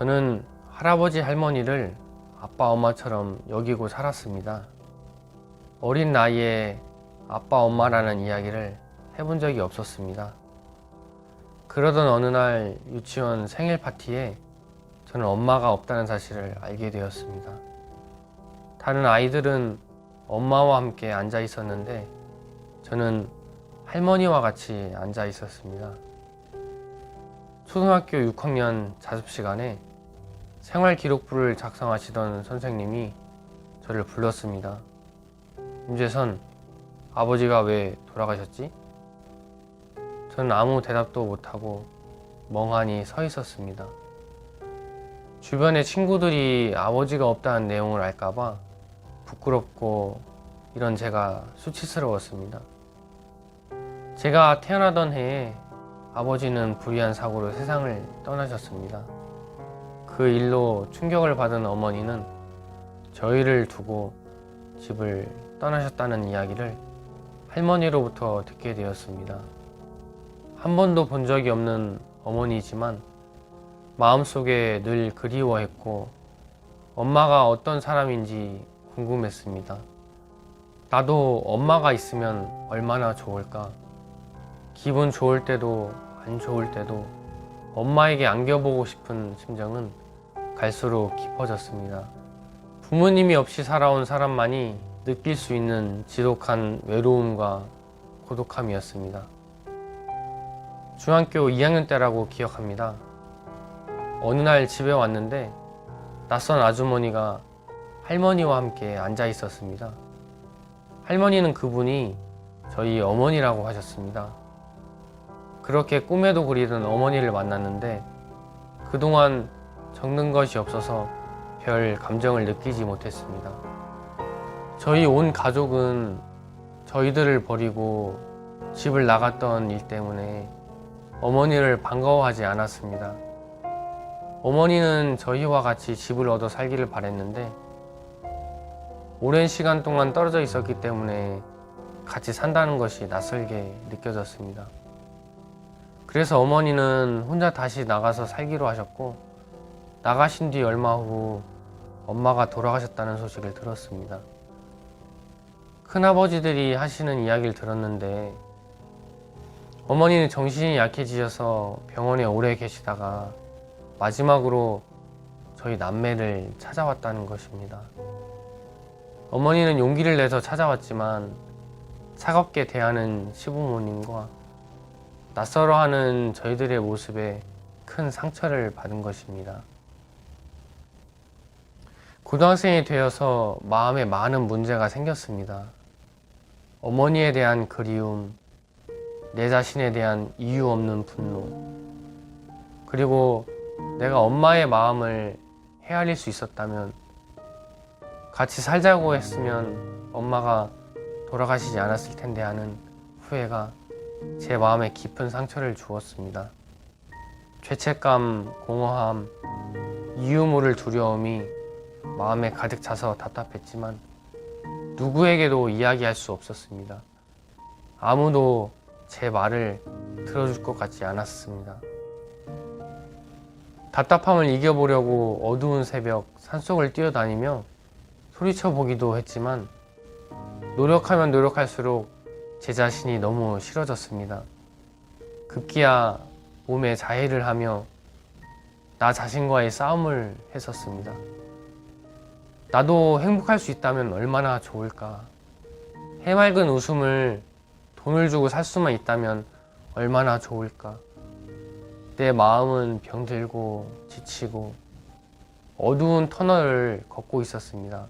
저는 할아버지 할머니를 아빠 엄마처럼 여기고 살았습니다. 어린 나이에 아빠 엄마라는 이야기를 해본 적이 없었습니다. 그러던 어느 날 유치원 생일 파티에 저는 엄마가 없다는 사실을 알게 되었습니다. 다른 아이들은 엄마와 함께 앉아 있었는데 저는 할머니와 같이 앉아 있었습니다. 초등학교 6학년 자습 시간에 생활기록부를 작성하시던 선생님이 저를 불렀습니다. 임재선, 아버지가 왜 돌아가셨지? 저는 아무 대답도 못하고 멍하니 서 있었습니다. 주변의 친구들이 아버지가 없다는 내용을 알까봐 부끄럽고 이런 제가 수치스러웠습니다. 제가 태어나던 해에 아버지는 불의한 사고로 세상을 떠나셨습니다. 그 일로 충격을 받은 어머니는 저희를 두고 집을 떠나셨다는 이야기를 할머니로부터 듣게 되었습니다. 한 번도 본 적이 없는 어머니지만 마음속에 늘 그리워했고 엄마가 어떤 사람인지 궁금했습니다. 나도 엄마가 있으면 얼마나 좋을까? 기분 좋을 때도 안 좋을 때도 엄마에게 안겨보고 싶은 심정은 갈수록 깊어졌습니다. 부모님이 없이 살아온 사람만이 느낄 수 있는 지독한 외로움과 고독함이었습니다. 중학교 2학년 때라고 기억합니다. 어느 날 집에 왔는데 낯선 아주머니가 할머니와 함께 앉아 있었습니다. 할머니는 그분이 저희 어머니라고 하셨습니다. 그렇게 꿈에도 그리던 어머니를 만났는데 그동안 적는 것이 없어서 별 감정을 느끼지 못했습니다. 저희 온 가족은 저희들을 버리고 집을 나갔던 일 때문에 어머니를 반가워하지 않았습니다. 어머니는 저희와 같이 집을 얻어 살기를 바랬는데 오랜 시간 동안 떨어져 있었기 때문에 같이 산다는 것이 낯설게 느껴졌습니다. 그래서 어머니는 혼자 다시 나가서 살기로 하셨고 나가신 뒤 얼마 후 엄마가 돌아가셨다는 소식을 들었습니다. 큰아버지들이 하시는 이야기를 들었는데 어머니는 정신이 약해지셔서 병원에 오래 계시다가 마지막으로 저희 남매를 찾아왔다는 것입니다. 어머니는 용기를 내서 찾아왔지만 차갑게 대하는 시부모님과 낯설어하는 저희들의 모습에 큰 상처를 받은 것입니다. 고등학생이 되어서 마음에 많은 문제가 생겼습니다. 어머니에 대한 그리움, 내 자신에 대한 이유 없는 분노, 그리고 내가 엄마의 마음을 헤아릴 수 있었다면, 같이 살자고 했으면 엄마가 돌아가시지 않았을 텐데 하는 후회가 제 마음에 깊은 상처를 주었습니다. 죄책감, 공허함, 이유 모를 두려움이 마음에 가득 차서 답답했지만 누구에게도 이야기할 수 없었습니다. 아무도 제 말을 들어줄 것 같지 않았습니다. 답답함을 이겨보려고 어두운 새벽 산속을 뛰어다니며 소리쳐 보기도 했지만 노력하면 노력할수록 제 자신이 너무 싫어졌습니다. 급기야 몸에 자해를 하며 나 자신과의 싸움을 했었습니다. 나도 행복할 수 있다면 얼마나 좋을까? 해맑은 웃음을 돈을 주고 살 수만 있다면 얼마나 좋을까? 내 마음은 병들고 지치고 어두운 터널을 걷고 있었습니다.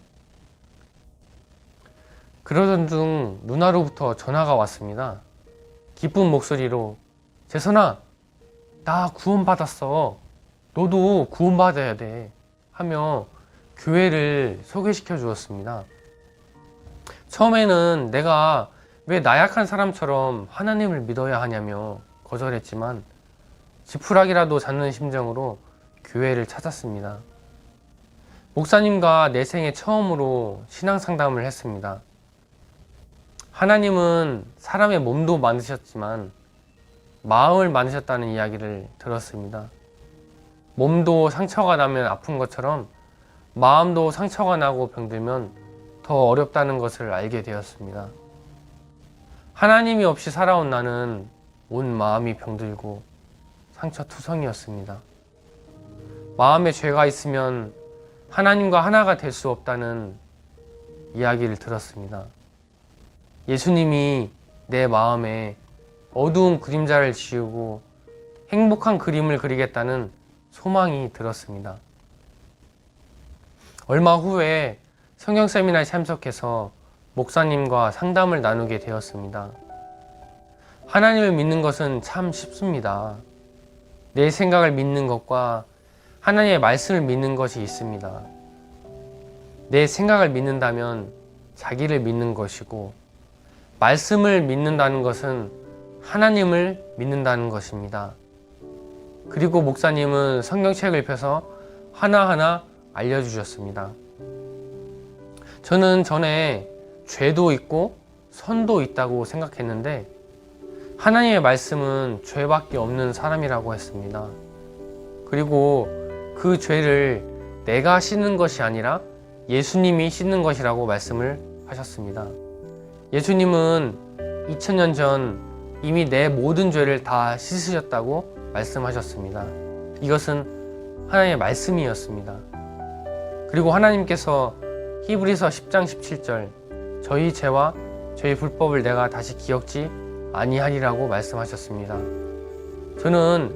그러던 중 누나로부터 전화가 왔습니다. 기쁜 목소리로 재선아, 나 구원받았어. 너도 구원받아야 돼. 하며 교회를 소개시켜 주었습니다. 처음에는 내가 왜 나약한 사람처럼 하나님을 믿어야 하냐며 거절했지만 지푸라기라도 잡는 심정으로 교회를 찾았습니다. 목사님과 내 생애 처음으로 신앙 상담을 했습니다. 하나님은 사람의 몸도 만드셨지만 마음을 만드셨다는 이야기를 들었습니다. 몸도 상처가 나면 아픈 것처럼 마음도 상처가 나고 병들면 더 어렵다는 것을 알게 되었습니다. 하나님이 없이 살아온 나는 온 마음이 병들고 상처투성이었습니다. 마음에 죄가 있으면 하나님과 하나가 될 수 없다는 이야기를 들었습니다. 예수님이 내 마음에 어두운 그림자를 지우고 행복한 그림을 그리겠다는 소망이 들었습니다. 얼마 후에 성경 세미나에 참석해서 목사님과 상담을 나누게 되었습니다. 하나님을 믿는 것은 참 쉽습니다. 내 생각을 믿는 것과 하나님의 말씀을 믿는 것이 있습니다. 내 생각을 믿는다면 자기를 믿는 것이고, 말씀을 믿는다는 것은 하나님을 믿는다는 것입니다. 그리고 목사님은 성경책을 펴서 하나하나 알려주셨습니다. 저는 전에 죄도 있고 선도 있다고 생각했는데, 하나님의 말씀은 죄밖에 없는 사람이라고 했습니다. 그리고 그 죄를 내가 씻는 것이 아니라 예수님이 씻는 것이라고 말씀을 하셨습니다. 예수님은 2000년 전 이미 내 모든 죄를 다 씻으셨다고 말씀하셨습니다. 이것은 하나님의 말씀이었습니다. 그리고 하나님께서 히브리서 10장 17절 저희 죄와 저희 불법을 내가 다시 기억지 아니하리라고 말씀하셨습니다. 저는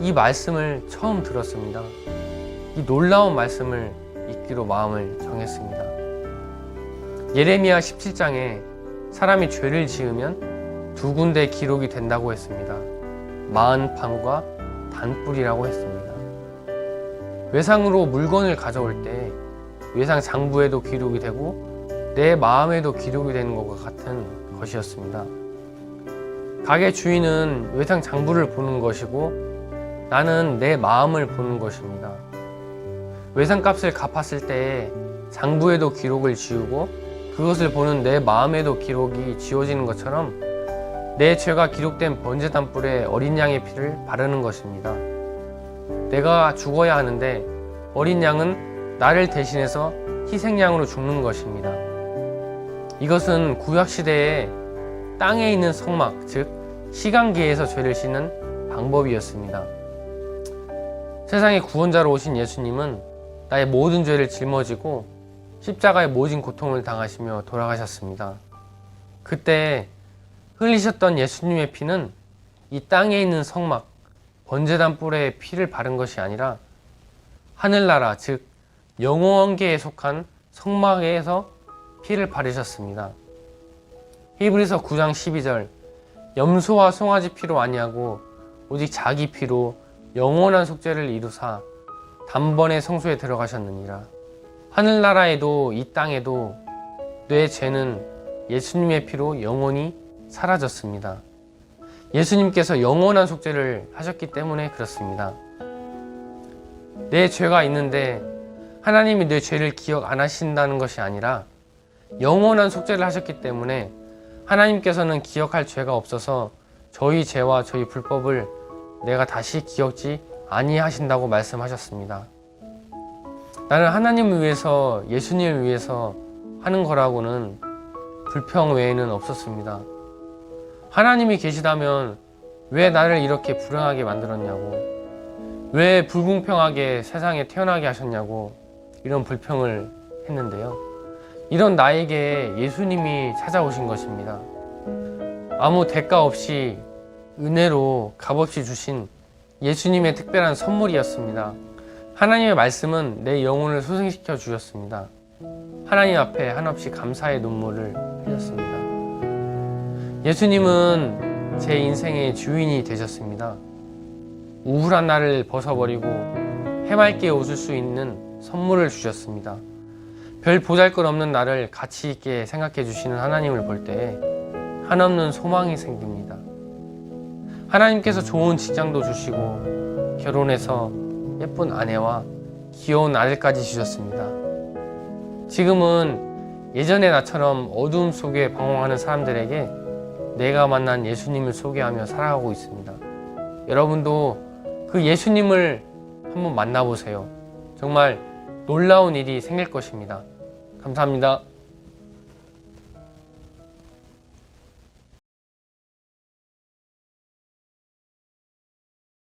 이 말씀을 처음 들었습니다. 이 놀라운 말씀을 읽기로 마음을 정했습니다. 예레미야 17장에 사람이 죄를 지으면 두 군데 기록이 된다고 했습니다. 마흔판과 단뿔이라고 했습니다. 외상으로 물건을 가져올 때 외상 장부에도 기록이 되고 내 마음에도 기록이 되는 것과 같은 것이었습니다. 가게 주인은 외상 장부를 보는 것이고 나는 내 마음을 보는 것입니다. 외상값을 갚았을 때 장부에도 기록을 지우고 그것을 보는 내 마음에도 기록이 지워지는 것처럼 내 죄가 기록된 번제단불에 어린 양의 피를 바르는 것입니다. 내가 죽어야 하는데 어린 양은 나를 대신해서 희생양으로 죽는 것입니다. 이것은 구약시대에 땅에 있는 성막, 즉 시간계에서 죄를 씻는 방법이었습니다. 세상의 구원자로 오신 예수님은 나의 모든 죄를 짊어지고 십자가의 모진 고통을 당하시며 돌아가셨습니다. 그때 흘리셨던 예수님의 피는 이 땅에 있는 성막, 번제단 뿔에 피를 바른 것이 아니라 하늘나라, 즉 영원계에 속한 성막에서 피를 바르셨습니다. 히브리서 9장 12절 염소와 송아지 피로 아니하고 오직 자기 피로 영원한 속죄를 이루사 단번에 성소에 들어가셨느니라. 하늘나라에도 이 땅에도 내 죄는 예수님의 피로 영원히 사라졌습니다. 예수님께서 영원한 속죄를 하셨기 때문에 그렇습니다. 내 죄가 있는데 하나님이 내 죄를 기억 안 하신다는 것이 아니라 영원한 속죄를 하셨기 때문에 하나님께서는 기억할 죄가 없어서 저희 죄와 저희 불법을 내가 다시 기억지 아니하신다고 말씀하셨습니다. 나는 하나님을 위해서, 예수님을 위해서 하는 거라고는 불평 외에는 없었습니다. 하나님이 계시다면 왜 나를 이렇게 불행하게 만들었냐고, 왜 불공평하게 세상에 태어나게 하셨냐고 이런 불평을 했는데요. 이런 나에게 예수님이 찾아오신 것입니다. 아무 대가 없이 은혜로 값없이 주신 예수님의 특별한 선물이었습니다. 하나님의 말씀은 내 영혼을 소생시켜 주셨습니다. 하나님 앞에 한없이 감사의 눈물을 흘렸습니다. 예수님은 제 인생의 주인이 되셨습니다. 우울한 나를 벗어버리고 해맑게 웃을 수 있는 선물을 주셨습니다. 별 보잘것없는 나를 가치 있게 생각해 주시는 하나님을 볼 때 한없는 소망이 생깁니다. 하나님께서 좋은 직장도 주시고 결혼해서 예쁜 아내와 귀여운 아들까지 주셨습니다. 지금은 예전의 나처럼 어두움 속에 방황하는 사람들에게 내가 만난 예수님을 소개하며 살아가고 있습니다. 여러분도 그 예수님을 한번 만나보세요. 정말 놀라운 일이 생길 것입니다. 감사합니다.